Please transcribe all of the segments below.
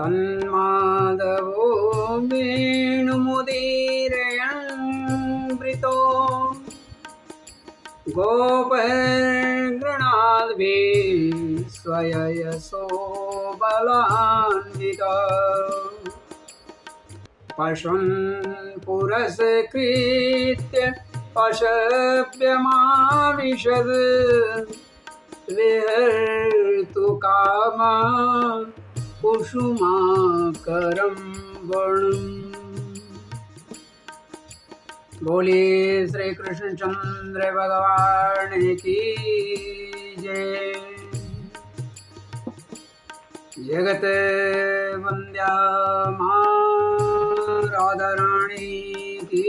तन्माधवो वेणुमुदीरयन्मृतो गोपैर्गृणाद्भिः स्वययसो बलान्वितः पशून् पुरस्कृत्य पशव्यमाविशद् विहर्तु कामान् कुसुमाकरं वर्णम्। बोलिए श्री कृष्णचंद्र भगवान की जय। जगत वंद्या मां राधा रानी की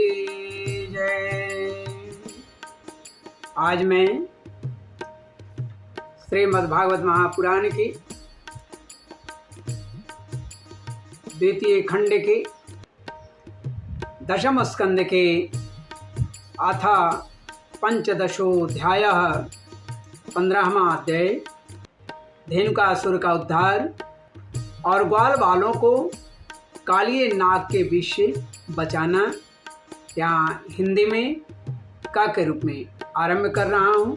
जय। आज मैं श्रीमद्भागवत महापुराण की द्वितीय खंड के दशम स्कंद के अथ पंचदशोऽध्याय 15वां अध्याय धेनुकासुर का उद्धार और ग्वाल बालों को कालिए नाग के विष से बचाना, यहाँ हिंदी में का के रूप में आरंभ कर रहा हूँ।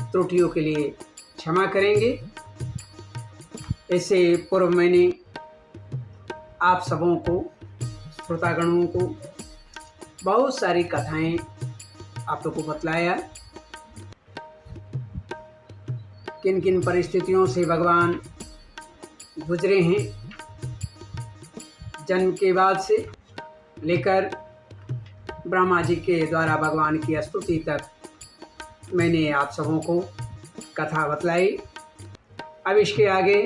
त्रुटियों के लिए क्षमा करेंगे। इससे पूर्व मैंने आप सबों को, श्रोतागणों को बहुत सारी कथाएं आप लोगों को बतलाया, किन किन परिस्थितियों से भगवान गुजरे हैं जन्म के बाद से लेकर ब्रह्मा जी के द्वारा भगवान की स्तुति तक मैंने आप सबों को कथा बतलाई। अब इसके आगे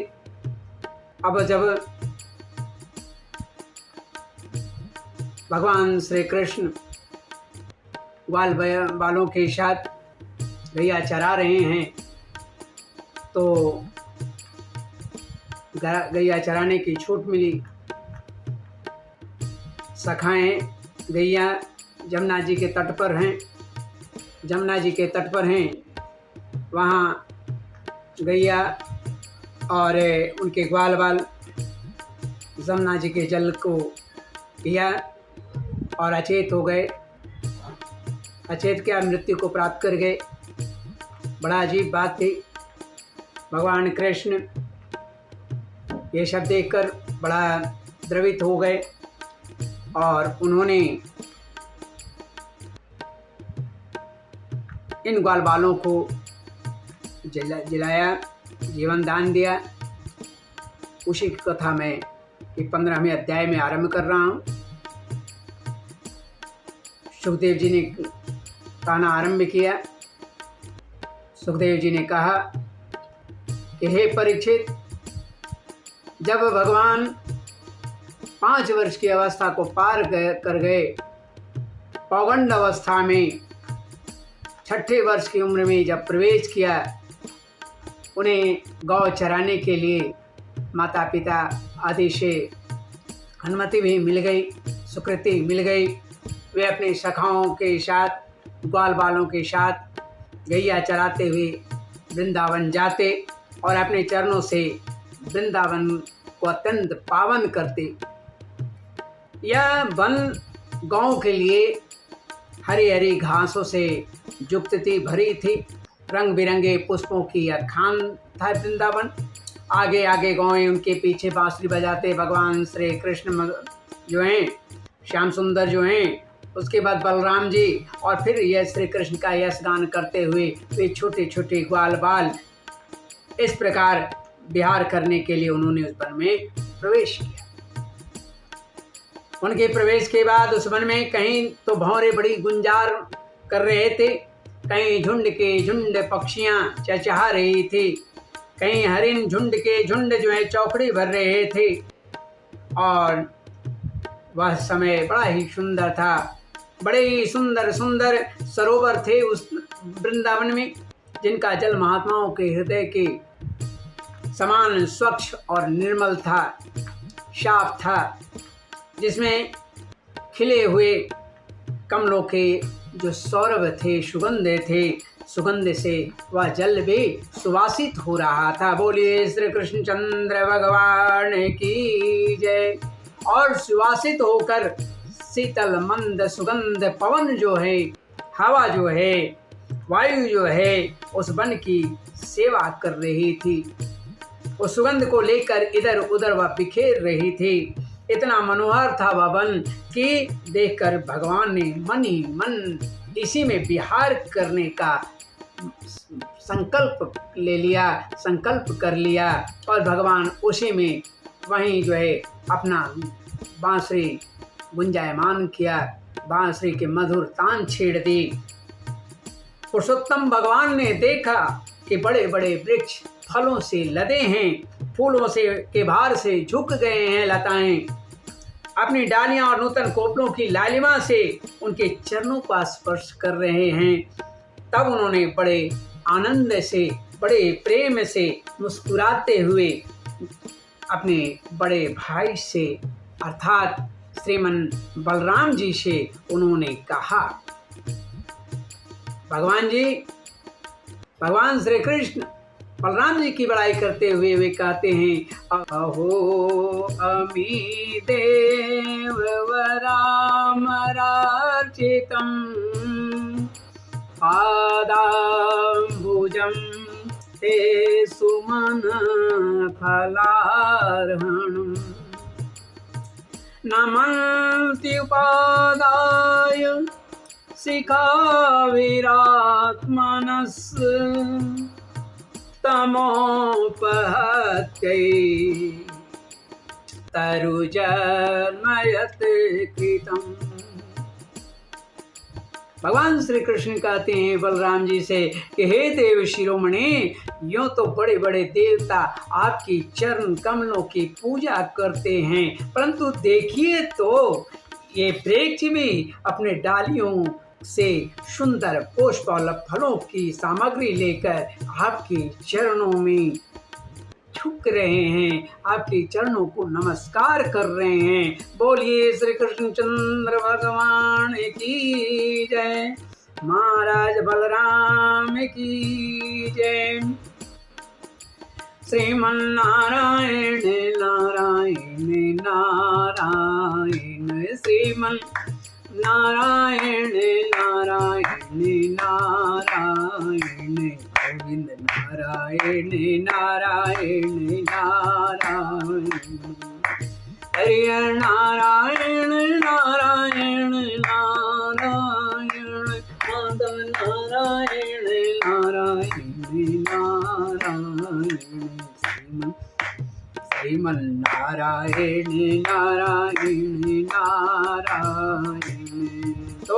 अब जब भगवान श्री कृष्ण ग्वाल बालों के साथ गैया चरा रहे हैं, तो गैया चराने की छूट मिली। सखाएं गैया जमुना जी के तट पर हैं, जमुना जी के तट पर हैं। वहाँ गैया और उनके ग्वाल बाल जमुना जी के जल को पिया और अचेत हो गए। अचेत क्या, मृत्यु को प्राप्त कर गए। बड़ा अजीब बात थी। भगवान कृष्ण ये सब देखकर बड़ा द्रवित हो गए और उन्होंने इन ग्वाल बालों को जलाया, जीवन दान दिया। उसी की कथा मैं 15वें अध्याय में आरंभ कर रहा हूँ। सुखदेव जी ने कहना आरंभ किया। सुखदेव जी ने कहा कि हे परीक्षित, जब भगवान 5 वर्ष की अवस्था को पार कर गए, पौगंड अवस्था में 6ठे वर्ष की उम्र में जब प्रवेश किया, उन्हें गौ चराने के लिए माता पिता आदि से अनुमति भी मिल गई, स्वीकृति मिल गई। वे अपने सखाओं के साथ, ग्वाल बालों के साथ गैया चराते हुए वृंदावन जाते और अपने चरणों से वृंदावन को अत्यंत पावन करते। यह वन गांव के लिए हरी हरी घासों से युक्त थी, भरी थी। रंग बिरंगे पुष्पों की यह खान था वृंदावन। आगे आगे गाँव, उनके पीछे बांसुरी बजाते भगवान श्री कृष्ण जो हैं, श्याम सुंदर जो हैं, उसके बाद बलराम जी, और फिर यह श्री कृष्ण का यश गान करते हुए वे छोटे छोटे ग्वाल बाल इस प्रकार विहार करने के लिए उन्होंने उस वन में प्रवेश किया। उनके प्रवेश के बाद उस वन में कहीं तो भौरे बड़ी गुंजार कर रहे थे, कहीं झुंड के झुंड पक्षियां चहचहा रही थी, कहीं हरिन झुंड के झुंड जो है चौकड़ी भर रहे थे। और वह समय बड़ा ही सुंदर था। बड़े ही सुंदर सुंदर सरोवर थे उस वृंदावन में, जिनका जल महात्माओं के हृदय के समान स्वच्छ और निर्मल था, साफ था, जिसमें खिले हुए कमलों के जो सौरभ थे, सुगंध थे, सुगंध से वह जल भी सुवासित हो रहा था। बोलिए श्री कृष्णचंद्र भगवान की और सुवासित होकर शीतल मंद सुगंध पवन जो है, हवा जो है, वायु जो है, उस वन की सेवा कर रही थी। उस सुगंध को लेकर इधर उधर वह बिखेर रही थी। इतना मनोहर था वह वन कि देखकर भगवान ने मन ही मन इसी में विहार करने का संकल्प कर लिया और भगवान उसी में वहीं जो है अपना बांसुरी गुंजायमान किया, बांसुरी के मधुर तान छेड़ दी। पुरुषोत्तम भगवान ने देखा कि बड़े बड़े वृक्ष फलों से लदे हैं, फूलों से के भार से झुक गए हैं लताएं, अपनी डालियां और नूतन कोपलों की लालिमा से उनके चरणों का स्पर्श कर रहे हैं। तब उन्होंने बड़े आनंद से, बड़े प्रेम से मुस्कुराते हुए अपने बड़े भाई से अर्थात श्रीमन बलराम जी से उन्होंने कहा। भगवान श्री कृष्ण बलराम जी की बड़ाई करते हुए वे कहते हैं, अहो अमी देव वरामरार्चितम् पादाम्बुजं ते सुमन फलार्हणम् नमन्ति उपादाय शिखाविरात्मनस् तमोपहत्यै तरुजन्मयत् कृतम्। भगवान श्री कृष्ण कहते हैं बलराम जी से कि हे देव शिरोमणि, यूँ तो बड़े बड़े देवता आपकी चरण कमलों की पूजा करते हैं, परंतु देखिए तो ये वृक्ष भी अपने डालियों से सुंदर पुष्प और फलों की सामग्री लेकर आपके चरणों में झुक रहे हैं, आपके चरणों को नमस्कार कर रहे हैं। बोलिए श्री कृष्णचंद्र भगवान की जय, महाराज बलराम की जय। श्रीमन्नारायण नारायण नारायण, श्रीमन नारायण नारायण नारायण, गोविंद नारायण नारायण नारायण, हरि नारायण नारायण नारायण, माधव नारायण नारायण नारायण, श्रीमन नारायण नारायण नारायण। तो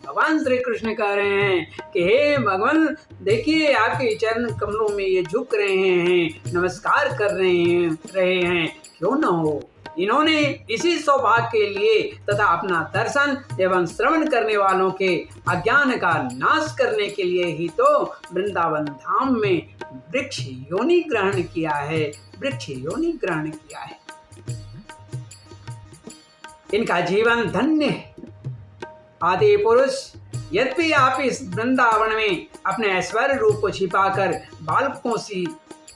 भगवान श्री कृष्ण कह रहे हैं कि हे भगवान, देखिए आपके चरण कमलों में ये झुक रहे हैं, नमस्कार कर रहे हैं। क्यों न हो, इन्होंने इसी सौभाग्य के लिए तथा अपना दर्शन एवं श्रवण करने वालों के अज्ञान का नाश करने के लिए ही तो वृंदावन धाम में वृक्ष योनि ग्रहण किया है, वृक्ष योनि ग्रहण किया है। इनका जीवन धन्य है। आदि पुरुष यद्यपि आप इस वृंदावन में अपने ऐश्वर्य रूप को छिपाकर बालकों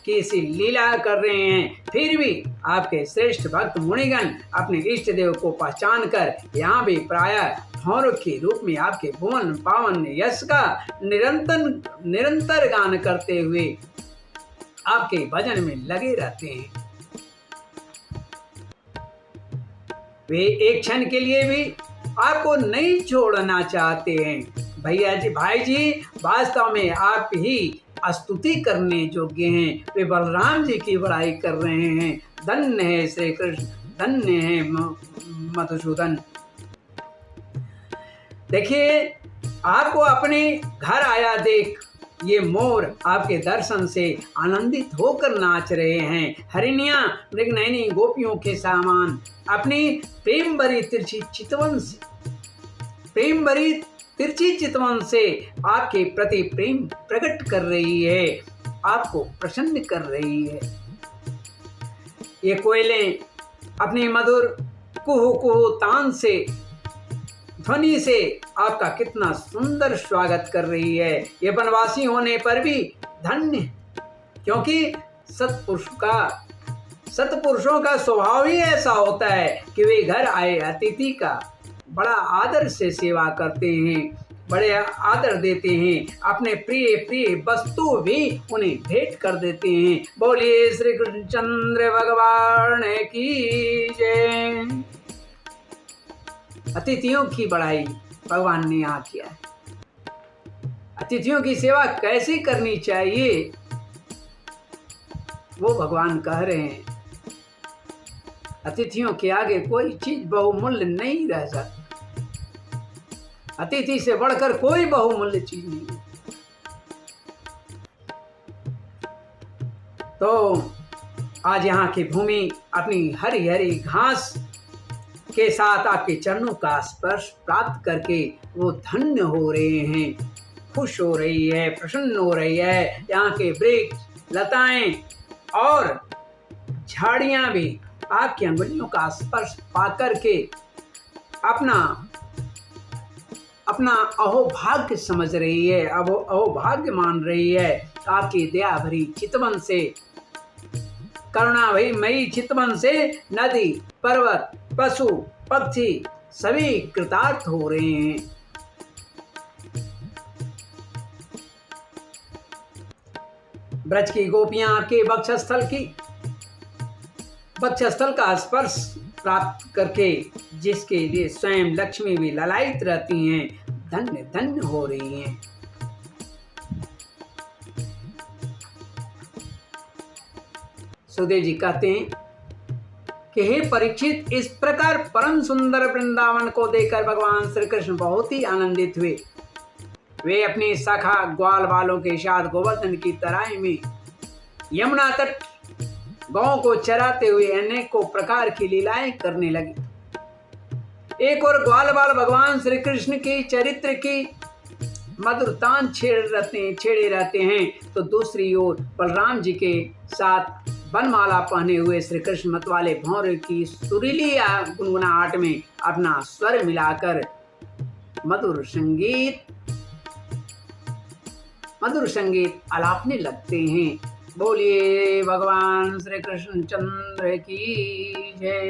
की सी लीला कर रहे हैं, फिर भी आपके श्रेष्ठ भक्त मुनिगण अपने इष्ट देव को पहचान कर यहाँ भी प्रायः भौरों के रूप में आपके भुवन पावन यश का निरंतर गान करते हुए आपके भजन में लगे रहते हैं। वे एक क्षण के लिए भी आपको नहीं छोड़ना चाहते हैं। भैया जी, भाई जी, वास्तव में आप ही स्तुति करने योग्य हैं। वे बलराम जी की बड़ाई कर रहे हैं। धन्य है श्री कृष्ण, धन्य है मधुसूदन। देखिए, आपको अपने घर आया देख ये मोर आपके दर्शन से आनंदित होकर नाच रहे हैं। हरिणियां मृगनयनी गोपियों के समान अपनी प्रेम भरी तिरछी चितवन से आपके प्रति प्रेम प्रकट कर रही है, आपको प्रसन्न कर रही है। ये कोयलें अपनी मधुर कुहू कुहू तान से ध्वनि से आपका कितना सुंदर स्वागत कर रही है। ये वनवासी होने पर भी धन्य, क्योंकि सत्पुरुष का सत्पुरुषों का स्वभाव ही ऐसा होता है कि वे घर आए अतिथि का बड़ा आदर से सेवा करते हैं, बड़े आदर देते हैं, अपने प्रिय प्रिय वस्तु भी उन्हें भेंट कर देते हैं। बोलिए श्री कृष्णचंद्र भगवान की जय। अतिथियों की बढ़ाई भगवान ने यहाँ किया है। अतिथियों की सेवा कैसे करनी चाहिए वो भगवान कह रहे हैं। अतिथियों के आगे कोई चीज बहुमूल्य नहीं रह सकती। अतिथि से बढ़कर कोई बहुमूल्य चीज नहीं है। तो आज यहाँ की भूमि अपनी हरी हरी घास के साथ आपके चरणों का स्पर्श प्राप्त करके वो धन्य हो रहे हैं, खुश हो रही है, प्रसन्न हो रही है। यहाँ के वृक्ष, लताएं और झाड़ियां भी आपकी अंगुलियों का स्पर्श पाकर के अपना अहोभाग्य समझ रही है, अहोभाग्य मान रही है। आपकी दया भरी चितवन से, करुणा भई मई चितवन से नदी, पर्वत, पशु, पक्षी सभी कृतार्थ हो रहे हैं। ब्रज की गोपियां आपके वक्षस्थल का स्पर्श प्राप्त करके जिसके लिए स्वयं लक्ष्मी भी ललायित रहती हैं, धन्य धन्य हो रही हैं। सुखदेव जी कहते हैं कि हे परीक्षित, इस प्रकार परम सुंदर वृंदावन को देखकर भगवान श्री कृष्ण बहुत ही आनंदित हुए। वे अपनी सखा ग्वाल वालों के साथ गोवर्धन की तराई में यमुना तट गौं को चराते हुए अनेकों प्रकार की लीलाएं करने लगे। एक और ग्वाल बाल भगवान श्री कृष्ण की चरित्र की मधुर तान छेड़े रहते हैं, तो दूसरी ओर बलराम जी के साथ बनमाला पहने हुए श्री कृष्ण मतवाले भौरे की सुरीली गुनगुनाहट में अपना स्वर मिलाकर मधुर संगीत आलापने लगते हैं। बोलिए भगवान श्री कृष्ण चंद्र की जय।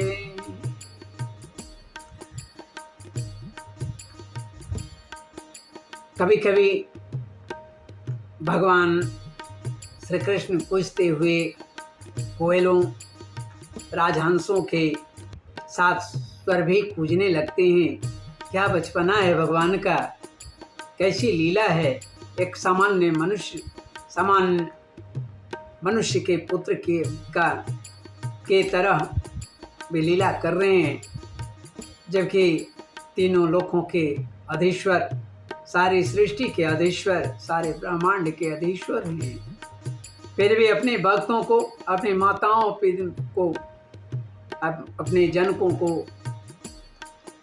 कभी कभी भगवान श्री कृष्ण पूजते हुए कोयलों, राजहंसों के साथ स्वर भी पूजने लगते हैं। क्या बचपना है भगवान का, कैसी लीला है। एक सामान्य मनुष्य के पुत्र के तरह वे लीला कर रहे हैं, जबकि तीनों लोकों के अधीश्वर, सारी सृष्टि के अधीश्वर, सारे ब्रह्मांड के अधीश्वर हैं। फिर भी अपने भक्तों को, अपने माताओं को, अपने जनकों को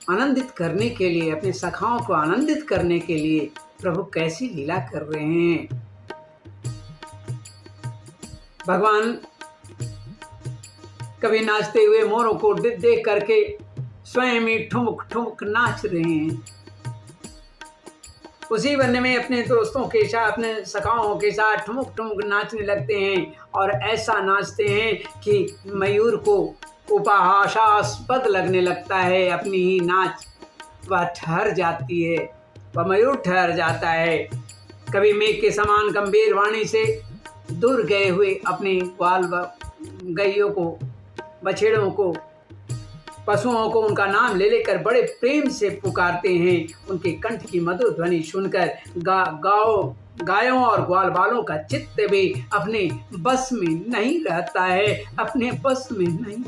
आनंदित करने के लिए, अपने सखाओं को आनंदित करने के लिए प्रभु कैसी लीला कर रहे हैं। भगवान कभी नाचते हुए मोरों को देख करके स्वयं ही ठुमक ठुमक नाच रहे हैं। उसी वन में अपने दोस्तों के साथ, अपने सखाओं के साथ ठुमक ठुमक नाचने लगते हैं और ऐसा नाचते हैं कि मयूर को उपहासास्पद लगने लगता है। अपनी ही नाच वह ठहर जाती है, वह मयूर ठहर जाता है। कभी मेघ के समान गंभीर वाणी से दूर गए हुए अपने ग्वाल गैयों को, बछड़ों को, पशुओं को उनका नाम ले लेकर बड़े प्रेम से पुकारते हैं। उनके कंठ की मधुर ध्वनि सुनकर गायों और ग्वाल बालों का चित्त भी अपने बस में नहीं रहता है, अपने बस में नहीं।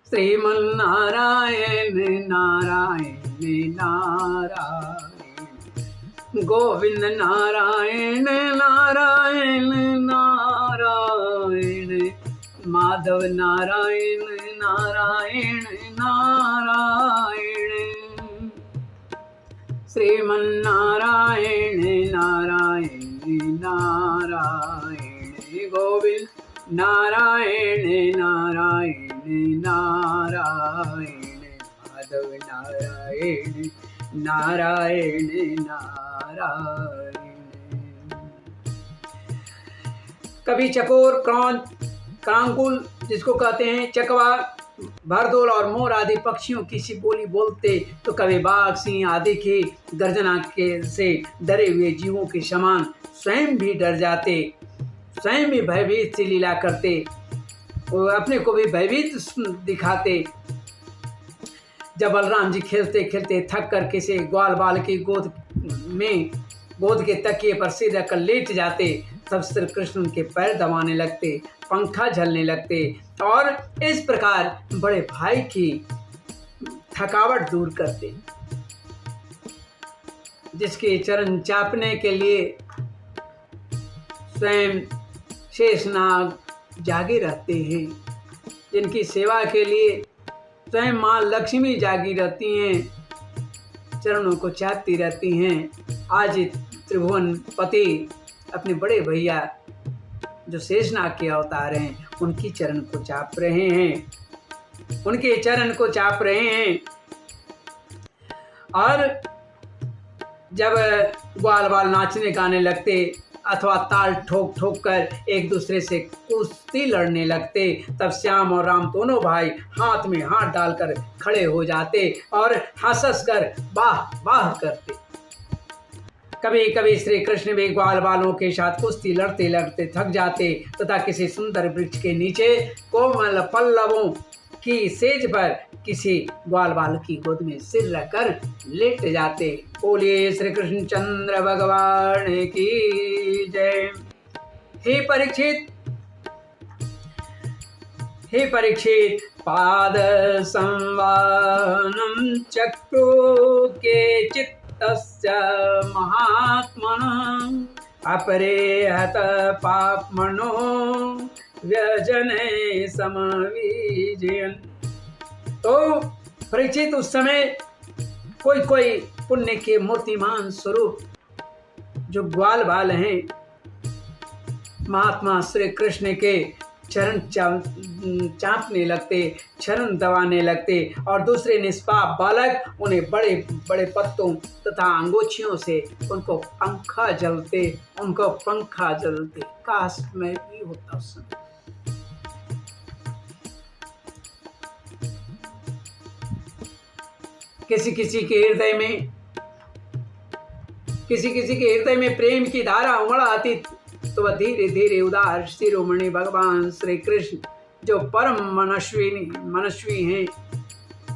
श्रीमन नारायण नारायण नारायण, गोविंद नारायण नारायण नारायण, माधव नारायण नारायण नारायण, श्रीमन नारायण नारायण नारायण, गोविंद नारायण नारायण नारायण, माधव नारायण नारायण नारायण। कभी चकोर, क्रौंच, कांकुल जिसको कहते हैं, चकवा, भरदोल और मोर आदि पक्षियों की सी बोली बोलते तो कभी बाघ, सिंह आदि की गर्जना के से डरे हुए जीवों के समान स्वयं भी डर जाते, स्वयं भी भयभीत सी लीला करते, अपने को भी भयभीत दिखाते। जब बलराम जी खेलते खेलते थक कर किसी ग्वाल बाल की गोद के तकिए पर सिर रखकर लेट जाते, तब श्री कृष्ण उनके पैर दबाने लगते, पंखा झलने लगते और इस प्रकार बड़े भाई की थकावट दूर करते। जिसके चरण चापने के लिए स्वयं शेषनाग जागे रहते हैं, जिनकी सेवा के लिए स्वयं माँ लक्ष्मी जागी रहती हैं, चरणों को चाटती रहती हैं, आज त्रिभुवन पति अपने बड़े भैया जो शेषनाग के अवतार हैं उनकी चरण को चाप रहे हैं, उनके चरण को चाप रहे हैं। और जब ग्वाल बाल नाचने गाने लगते अथवा ताल ठोक ठोक कर एक दूसरे से कुश्ती लड़ने लगते, तब श्याम और राम दोनों भाई हाथ में हाथ डालकर खड़े हो जाते और हंस कर वाह वाह करते। कभी कभी श्री कृष्ण भी ग्वाल बालों के साथ कुश्ती लड़ते लड़ते थक जाते तथा किसी सुंदर वृक्ष के नीचे कोमल पल्लवों की सेज पर किसी ग्वाल बाल की गोद में सिर रखकर लेट जाते। बोलिए श्री कृष्ण चंद्र भगवान की जय। हे परीक्षित, पाद संवानम चक्रो के चित्तस्य महात्मन अपरे हत पापमनो व्यजने समविजयन। तो परीक्षित, उस समय कोई पुण्य के मूर्तिमान स्वरूप जो ग्वाल बाल हैं महात्मा श्री कृष्ण के चरण चापने लगते, चरण दबाने लगते और दूसरे निष्पाप बालक उन्हें बड़े बड़े पत्तों तथा अंगोछियों से उनको पंखा जलते। काश मैं भी होता उस समय। किसी किसी के हृदय में प्रेम की धारा उमड़ आती तो वह धीरे धीरे उदार शिरोमणि भगवान श्री कृष्ण जो परम मनस्वी हैं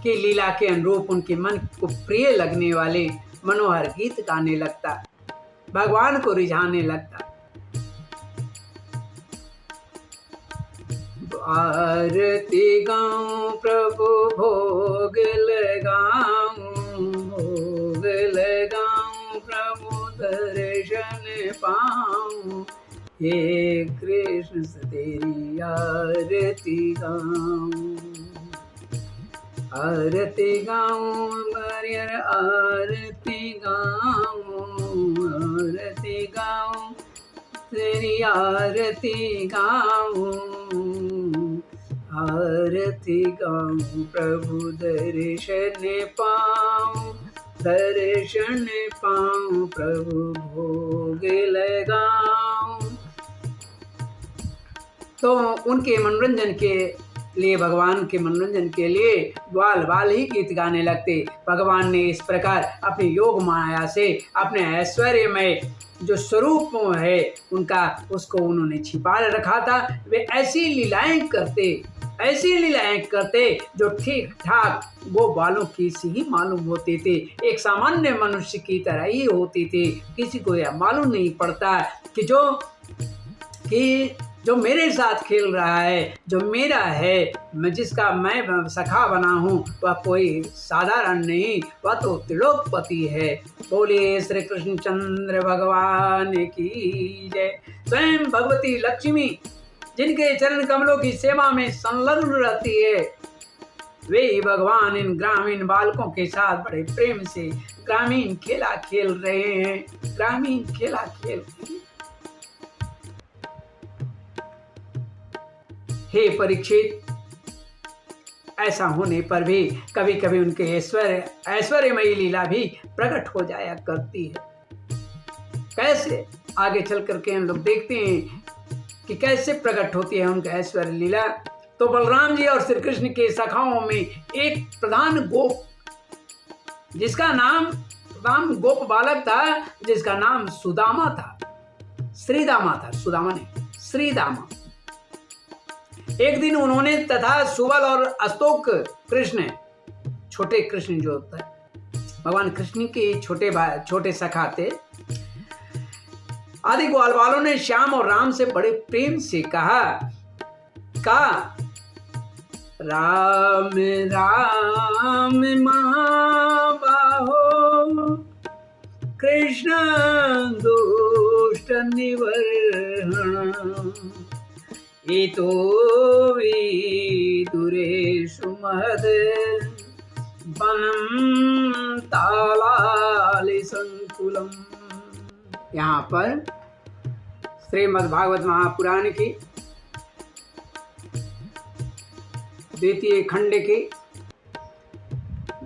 की लीला के अनुरूप उनके मन को प्रिय लगने वाले मनोहर गीत गाने लगता, भगवान को रिझाने लगता। आरती गाऊं प्रभु भोग लगाऊं प्रभु दर्शन पाऊं, हे कृष्ण तेरी आरती गाऊं आरती गाऊं तेरी आरती गाऊं प्रभु दर्शन पाऊं प्रभु भोग लगाऊं। तो उनके मनोरंजन के लिए, भगवान के मनोरंजन के लिए ग्वाल बाल ही गीत गाने लगते। भगवान ने इस प्रकार अपनी योग माया से अपने ऐश्वर्यमय जो स्वरूप है उनका, उसको उन्होंने छिपा रखा था। वे ऐसी लीलाएं करते जो ठीक ठाक वो बालों की सी ही मालूम होते थे, एक सामान्य मनुष्य की तरह ही होती थी। किसी को यह मालूम नहीं पड़ता कि जो मेरे साथ खेल रहा है, जो मेरा है, जिसका मैं सखा बना हूँ, वह कोई साधारण नहीं, वह तो त्रिलोकपति है। बोलिए श्री कृष्ण चंद्र भगवान की जय। स्वयं भगवती लक्ष्मी जिनके चरण कमलों की सेवा में संलग्न रहती है, वे ही भगवान इन ग्रामीण बालकों के साथ बड़े प्रेम से ग्रामीण खेला खेल रहे हैं। हे परीक्षित, ऐसा होने पर भी कभी कभी उनके ऐश्वर्यमयी लीला भी प्रकट हो जाया करती है। कैसे? आगे चल करके हम लोग देखते हैं कि कैसे प्रकट होती है उनका ऐश्वर्य लीला। तो बलराम जी और श्री कृष्ण के सखाओं में एक प्रधान गोप, जिसका नाम प्रधान गोप बालक था, जिसका नाम सुदामा था, श्रीदामा था, सुदामा नहीं, श्रीदामा। एक दिन उन्होंने तथा सुबल और अस्तोक कृष्ण, छोटे कृष्ण जो होता है, भगवान कृष्ण के छोटे सखा थे, आदि ग्वाल वालों ने श्याम और राम से बड़े प्रेम से कहा राम राम महाबाहो कृष्ण दुष्ट निवर्हण इतो विदुरेषु महद वनं तालालि संकुलम। यहाँ पर श्रीमद् भागवत महापुराण की द्वितीय खंड के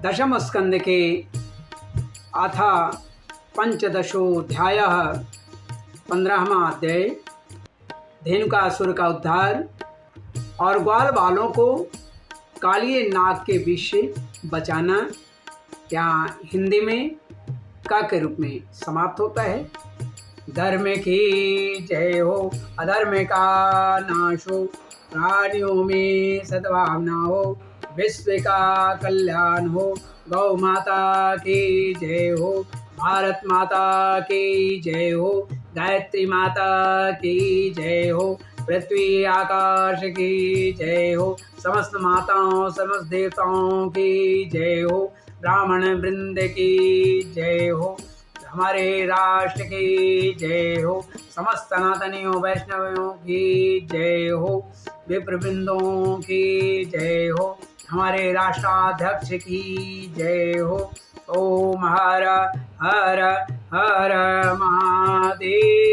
दशम स्कंद के अथ पंचदशोऽध्याय 15वां अध्याय धेनुकासुर का उद्धार और ग्वाल बालों को कालिए नाग के विष से बचाना, यहाँ हिंदी में का के रूप में समाप्त होता है। धर्म की जय हो, अधर्म का नाश हो, प्राणियों में सद्भावना हो, विश्व का कल्याण हो, गौ माता की जय हो, भारत माता की जय हो, गायत्री माता की जय हो, पृथ्वी आकाश की जय हो, समस्त माताओं समस्त देवताओं की जय हो, ब्राह्मण वृंद की जय हो, हमारे राष्ट्र की जय हो, समस्त सनातनियों वैष्णवियों की जय हो, विप्रवृंदों की जय हो, हमारे राष्ट्राध्यक्ष की जय हो। ओम हर हर हर महादेव।